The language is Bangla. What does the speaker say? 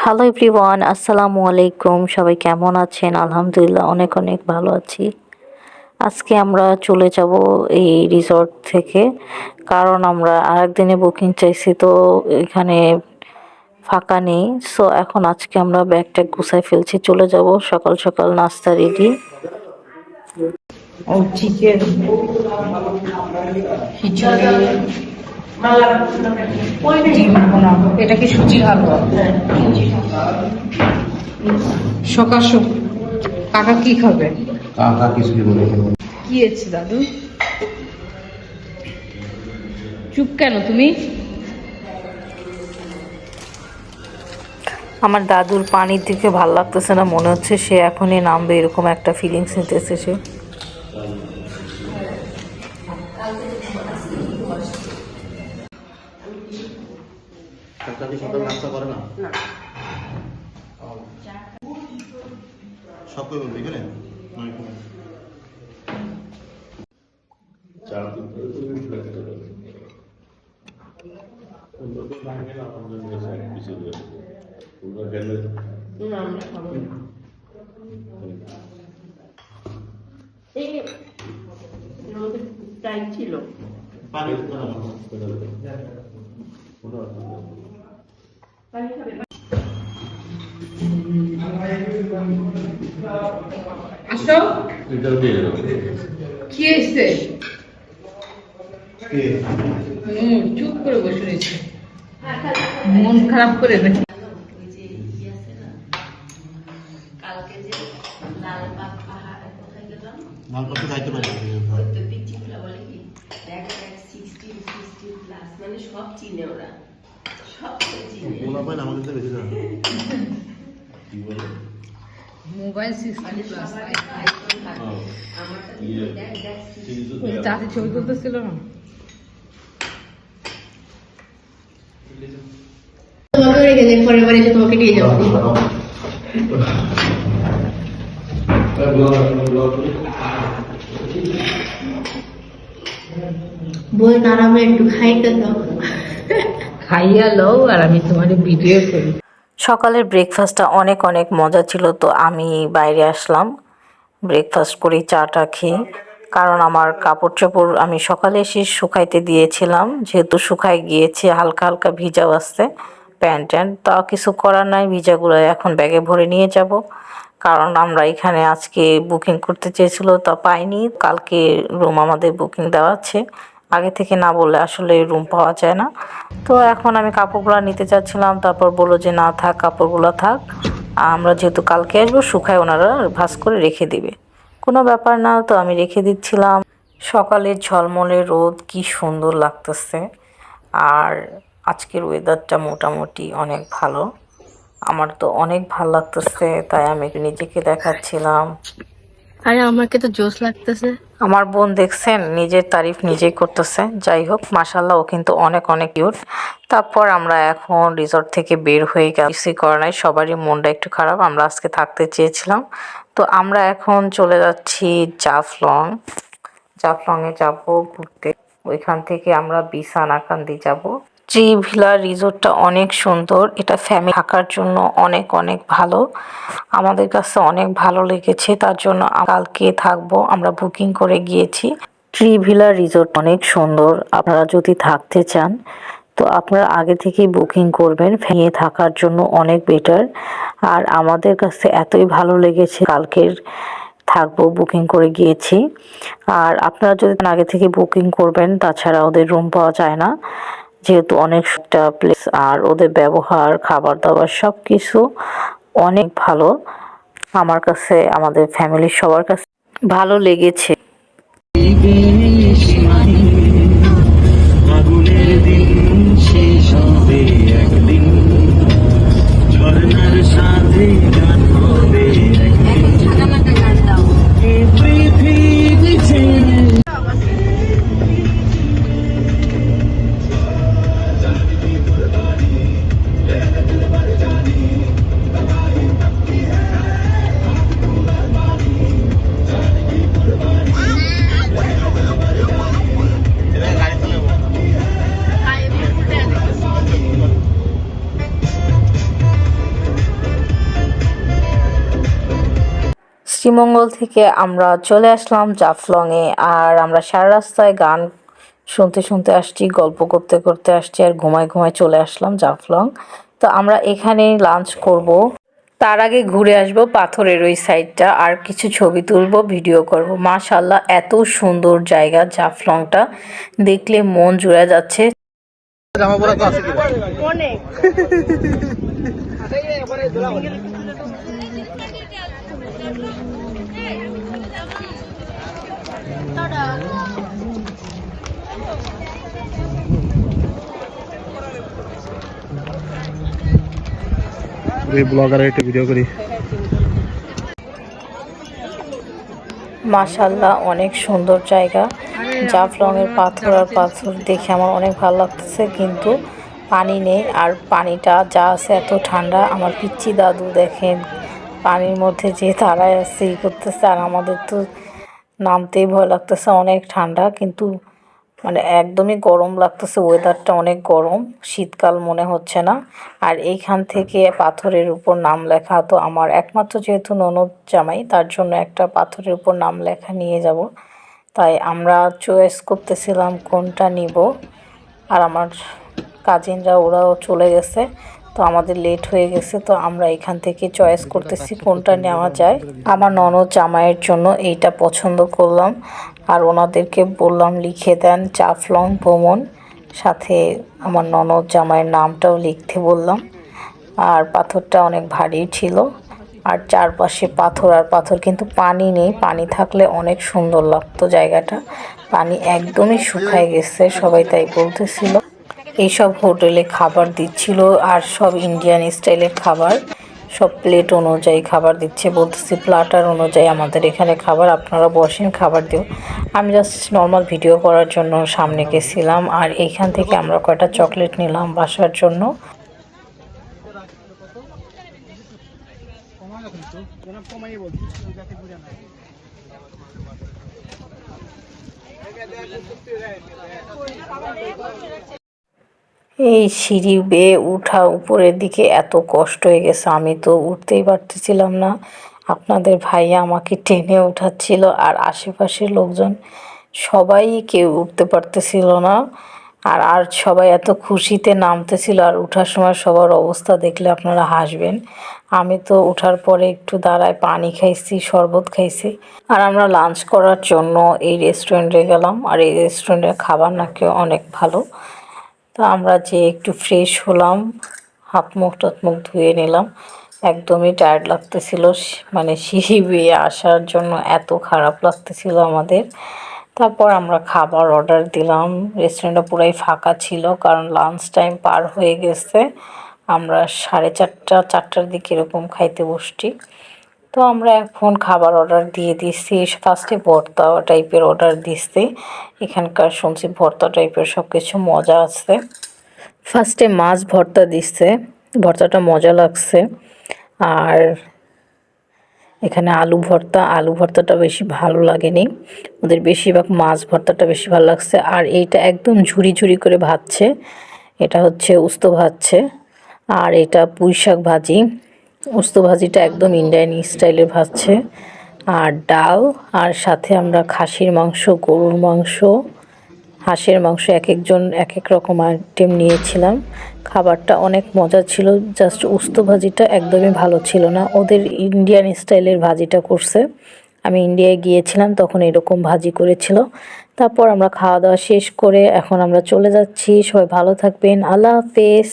হ্যালো এভরিওয়ান, আসসালামু আলাইকুম। সবাই কেমন আছেন? আলহামদুলিল্লাহ অনেক অনেক ভালো আছি। আজকে আমরা চলে যাব এই রিসর্ট থেকে, কারণ আমরা আরেকদিনে বুকিং চাইছি, তো এখানে ফাঁকা নেই। সো এখন আজকে আমরা ব্যাগটা গুছাই ফেলছি, চলে যাব। সকাল সকাল নাস্তা রেডি। ও চিকেন খিচুড়ি ডিম ভুনা। এটা কি সুজির হালুয়া? সকাল কাকা কি খাবে? কাকা কিছুই বলে কি হয়েছে দাদু? চুপ কেন তুমি? আমার দাদুর পানির দিকে ভালো লাগতেছে না, মনে হচ্ছে সে এখনই নামবে, এরকম একটা ফিলিংস নিতেছে সে। সকাল নাস্তা করে না সব করে বলবি এখানে ছিল আসো। কি হয়েছে? চুপ করে বসে রয়েছে, মন খারাপ করে দেখি। কালকে যে লালবাগ পাহাড়ে কোথায় গেলাম, মালপত্র খাইতে পারি ওই তো পিচ্চিগুলা বলে কি দেখ 60 প্লাস, মানে সব চিনে ওরা, সব চিনে। আমাদের তো বেশি জানা কি বলে মোবাইল 60 প্লাস। আমারটা দেখ চাচি ছবি তুলতেছিল না? তোমাকে রেখে দেখ, পরের বারে যে তোমাকে নিয়ে যাবো। বল তারামে একটু খাইতে দাও। খাইয়া লও আর আমি তোমার ভিডিও করি। সকালের ব্রেকফাস্টটা অনেক অনেক মজা ছিল, তো আমি বাইরে আসলাম ব্রেকফাস্ট করি, চাটা খেয়ে। কারণ আমার কাপড় চোপড় আমি সকালে এসে শুকাইতে দিয়েছিলাম, যেহেতু শুকাই গিয়েছে, হালকা হালকা ভিজাও আসছে প্যান্ট ট্যান্ট, তা কিছু করার নাই, ভিজাগুলো এখন ব্যাগে ভরে নিয়ে যাব। কারণ আমরা এখানে আজকে বুকিং করতে চেয়েছিল, তা পাইনি। কালকে রুম আমাদের বুকিং দেওয়া আছে, আগে থেকে না বললে আসলে রুম পাওয়া যায় না। তো এখন আমি কাপড়গুলো নিতে চাচ্ছিলাম, তারপর বললো যে না থাক, কাপড়গুলো থাক, আমরা যেহেতু কালকে আসবো, শুকায় ওনারা ভাঁজ করে রেখে দিবে, কোনো ব্যাপার না। তো আমি রেখে দিচ্ছিলাম। সকালের ঝলমলে রোদ কি সুন্দর লাগতেছে, আর আজকের ওয়েদারটা মোটামুটি অনেক ভালো, আমার তো অনেক ভালো লাগতেছে, তাই আমি নিজেকে দেখাচ্ছিলাম। আরে আমাকে তো জোশ লাগতেছে। আমার বোন দেখছেন নিজের তারিফ নিজেই করতেছে। যাই হোক, মাশাল্লাহ, ও কিন্তু অনেক অনেক কিউট। তারপর আমরা এখন রিসর্ট থেকে বের হয়ে গেছি, করার নাই, সবারই মনটা একটু খারাপ, আমরা আজকে থাকতে চেয়েছিলাম। তো আমরা এখন চলে যাচ্ছি জাফলংয়ে যাব ঘুরতে। ওইখান থেকে আমরা বিসানাকান্দি যাব। ট্রি ভিলা রিসোর্টটা অনেক সুন্দর, এটা ফ্যামিলি থাকার জন্য অনেক অনেক ভালো, আমাদের কাছে অনেক ভালো লেগেছে, তার জন্য কালকে থাকবো, আমরা বুকিং করে গিয়েছি। ট্রি ভিলা রিসোর্ট অনেক সুন্দর, আপনারা যদি থাকতে চান তো আপনারা আগে থেকেই বুকিং করবেন, ফ্যামিলি থাকার জন্য অনেক বেটার। আর আমাদের কাছে এতই ভালো লেগেছে, কালকের থাকবো বুকিং করে গিয়েছি। আর আপনারা যদি আগে থেকে বুকিং করবেন, তাছাড়া ওদের রুম পাওয়া যায় না, যেহেতু অনেকটা প্লেস, আর ওদের ব্যবহার, খাবার দাবার সব কিছু অনেক ভালো। আমার কাছে, আমাদের ফ্যামিলির সবার কাছে ভালো লেগেছে। শ্রীমঙ্গল থেকে আমরা চলে আসলাম জাফলংয়ে। আর আমরা সারা রাস্তায় গান শুনতে শুনতে আসছি, গল্প করতে করতে আসছি, আর ঘুমায় ঘুমায় চলে আসলাম জাফলং। তো আমরা এখানেই লাঞ্চ করব, তার আগে ঘুরে আসব পাথরের ওই সাইডটা, আর কিছু ছবি তুলব, ভিডিও করব। মাশাআল্লাহ, এত সুন্দর জায়গা জাফলংটা, দেখলে মন জুড়ে যাচ্ছে। ব্লগারে একটা ভিডিও করি। মাশাআল্লাহ, অনেক সুন্দর জায়গা। জাফলংয়ের পাথর আর পাথর দেখে আমার অনেক ভালো লাগতেছে, কিন্তু পানি নেই। আর পানিটা যা আছে এত ঠান্ডা। আমার পিচ্চি দাদু দেখেন পানির মধ্যে যে দাঁড়ায় আছে ই করতেছে, আর আমাদের তো নামতেই ভয় লাগতেছে, অনেক ঠান্ডা। কিন্তু মানে একদমই গরম লাগতেছে, ওয়েদারটা অনেক গরম, শীতকাল মনে হচ্ছে না। আর এইখান থেকে পাথরের উপর নাম লেখা, তো আমার একমাত্র যেহেতু ননদ জামাই, তার জন্য একটা পাথরের উপর নাম লেখা নিয়ে যাব। তাই আমরা চয়েস করতেছিলাম কোনটা নিব। আর আমার কাজিনরা ওরাও চলে গেছে, তো আমাদের লেট হয়ে গেছে, তো আমরা এখান থেকে চয়েস করতেছি কোনটা নেওয়া যায়। আমার ননদ জামাইয়ের জন্য এইটা পছন্দ করলাম, আর ওনাদেরকে বললাম লিখে দেন জাফলং ভ্রমণ, সাথে আমার ননদ জামাইয়ের নামটাও লিখতে বললাম। আর পাথরটা অনেক ভারী ছিল, আর চারপাশে পাথর আর পাথর, কিন্তু পানি নেই। পানি থাকলে অনেক সুন্দর লাগতো জায়গাটা। পানি একদমই শুকায় গেছে, সবাই তাই বলতেছিল। এইসব হোটেলে খাবার দিচ্ছিল, আর সব ইন্ডিয়ান স্টাইলের খাবার, সব প্লেট অনুযায়ী খাবার দিচ্ছে। বলতেছি প্লাটার অনুযায়ী আমাদের এখানে খাবার, আপনারা বসেন খাবার দিও। আমি জাস্ট নর্মাল ভিডিও করার জন্য সামনে গেছিলাম। আর এইখান থেকে আমরা কয়টা চকলেট নিলাম বাসার জন্য। এই সিঁড়ি বেয়ে উঠা উপরের দিকে এত কষ্ট হয়ে গেছে, আমি তো উঠতেই পারতেছিলাম না। আপনাদের ভাইয়া আমাকে টেনে উঠাচ্ছিল, আর আশেপাশের লোকজন সবাই কেউ উঠতে পারতেছিল না। আর সবাই এত খুশিতে নামতেছিল, আর উঠার সময় সবার অবস্থা দেখলে আপনারা হাসবেন। আমি তো উঠার পরে একটু দাঁড়ায় পানি খাইছি, শরবত খাইছি। আর আমরা লাঞ্চ করার জন্য এই রেস্টুরেন্টে গেলাম, আর এই রেস্টুরেন্টের খাবার নাকি অনেক ভালো। তো আমরা যে একটু ফ্রেশ হলাম, হাত মুখ ধুয়ে নিলাম। একদমই টায়ার্ড লাগতেছিল, মানে সিঁড়ি বেয়ে আসার জন্য এত খারাপ লাগতেছিল আমাদের। তারপর আমরা খাবার অর্ডার দিলাম। রেস্টুরেন্টটা পুরাই ফাঁকা ছিল, কারণ লাঞ্চ টাইম পার হয়ে গেছে। আমরা 4:30-4টার দিকে এরকম খাইতে বসছি। তো আমরা এখন খাবার অর্ডার দিয়ে দিচ্ছি। ফার্স্টে ভর্তা টাইপের অর্ডার দিচ্ছি। এখানকার শুনছি ভর্তা টাইপের সব কিছু মজা আছে। ফার্স্টে মাছ ভর্তা দিচ্ছে, ভর্তাটা মজা লাগছে। আর এখানে আলু ভর্তাটা বেশি ভালো লাগেনি, ওদের বেশিরভাগ মাছ ভর্তাটা বেশি ভালো লাগছে। আর এইটা একদম ঝুরি ঝুরি করে ভাজছে, এটা হচ্ছে উস্তো ভাজছে। আর এটা পুঁই শাক ভাজি, উস্তো ভাজিটা একদম ইন্ডিয়ান স্টাইলের ভাজছে। আর ডাল, আর সাথে আমরা খাসির মাংস, গরুর মাংস, হাঁসের মাংস, এক একজন এক এক রকম আইটেম নিয়েছিলাম। খাবারটা অনেক মজা ছিল, জাস্ট উস্তো ভাজিটা একদমই ভালো ছিল না। ওদের ইন্ডিয়ান স্টাইলের ভাজিটা করছে। আমি ইন্ডিয়ায় গিয়েছিলাম তখন এরকম ভাজি করেছিল। তারপর আমরা খাওয়া দাওয়া শেষ করে এখন আমরা চলে যাচ্ছি। সবাই ভালো থাকবেন, আল্লাহ হাফেজ।